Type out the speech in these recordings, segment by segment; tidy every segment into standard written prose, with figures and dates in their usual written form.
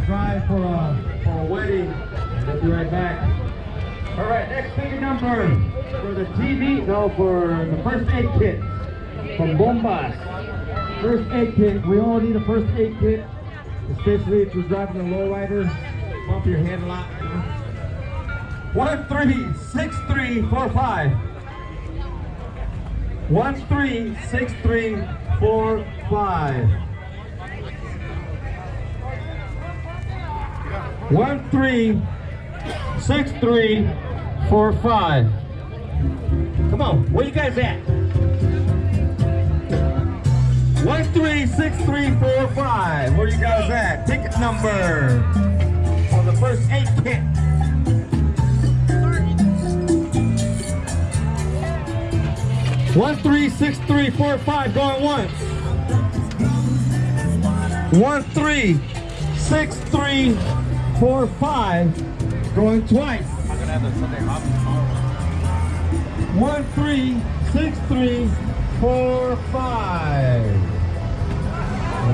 drive for a wedding. We'll be right back. All right, next ticket number for the TV, no, for the first aid kit from Bombas. First aid kit, we all need a first aid kit, especially if you're driving a lowrider, bump your head a lot. 136345. 136345. 136345. Come on, where you guys at? 136345. Where you guys at? Ticket number for the first aid kit. 136345 going once. 136345 going twice. I'm gonna have the Sunday hop tomorrow. 136345.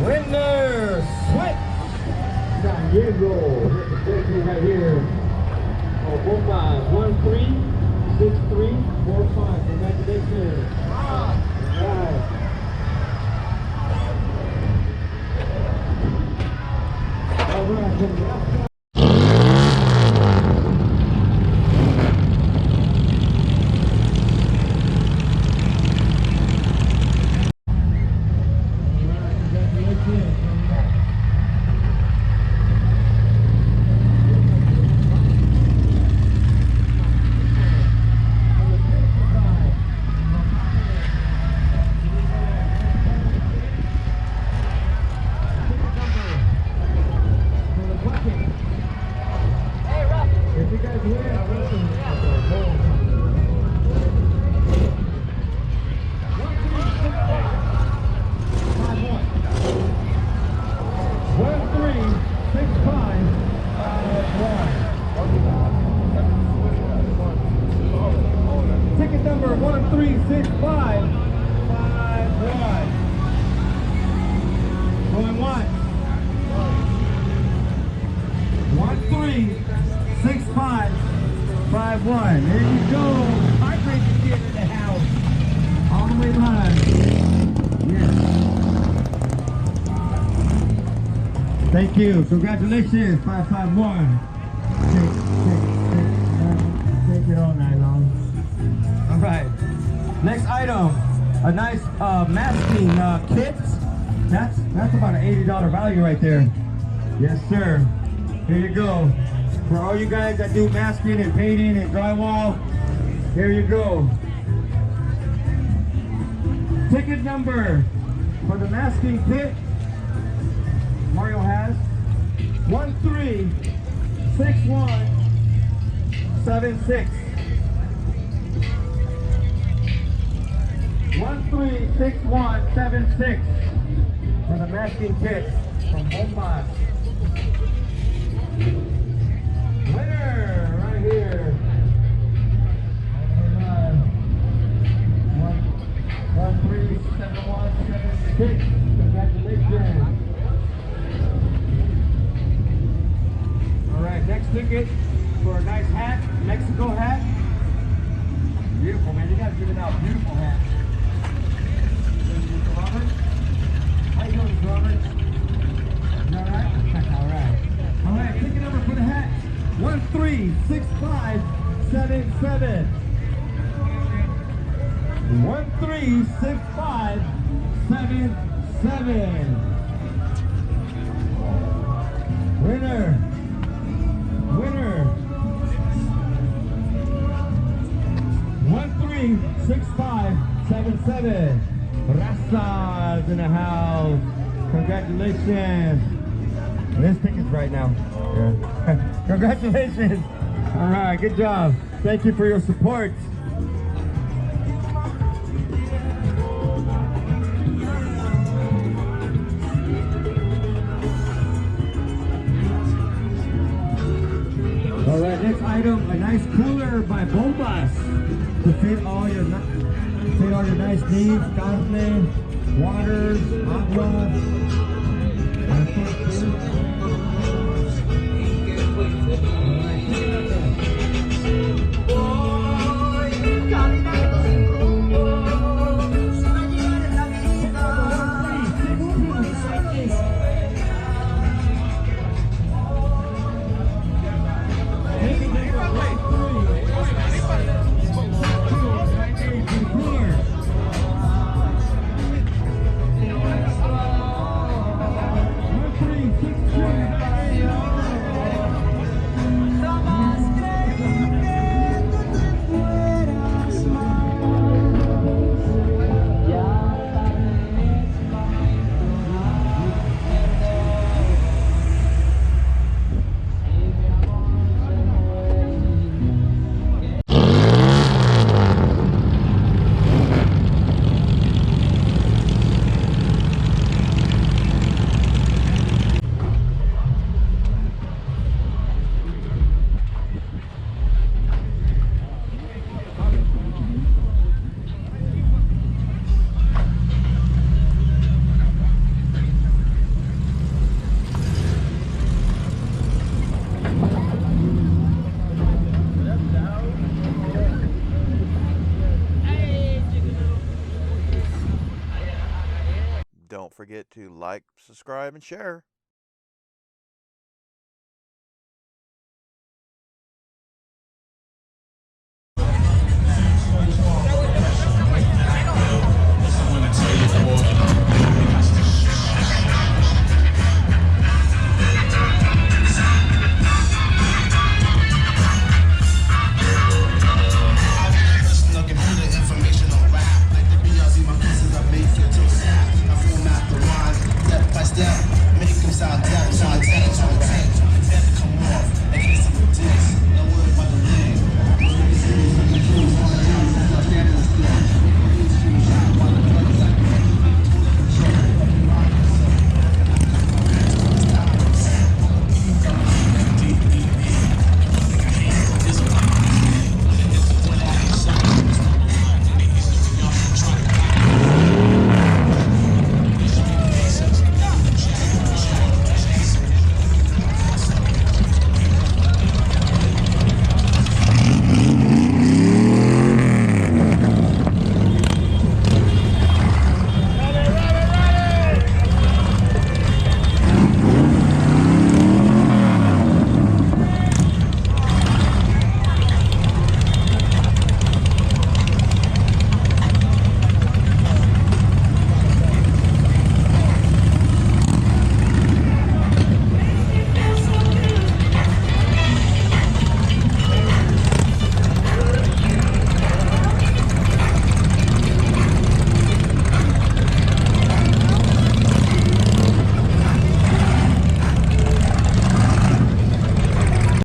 Winner switch. San Diego. Right here. Oh, Bombas 136345. Congratulations. All right. All right. Ticket number 136551. Going once. 136551. There you go. Heartbreaker kid in the house. All the way live. Yes. Thank you. Congratulations. 551. Take it all night long. All right. Next item, a nice masking kit. That's about an $80 value right there. Yes, sir. Here you go. For all you guys that do masking and painting and drywall, here you go. Ticket number for the masking kit, Mario has 136176. 136176 for the masking kit from Bombas. Winner right here. 137176. Congratulations. All right, next ticket for a nice hat, Mexico hat. Beautiful, man. You guys giving out beautiful hats. Robert? How you doing, Robert? You all right? All right. All right, ticket number for the hat. 136577. 136577. Winner. 136577. Rasa's in the house. Congratulations. This ticket's right now. Yeah. Congratulations. All right, good job. Thank you for your support. All right, next item, a nice cooler by Bombas to fit all your nice needs, carne, waters, agua, and forget to like, subscribe, and share.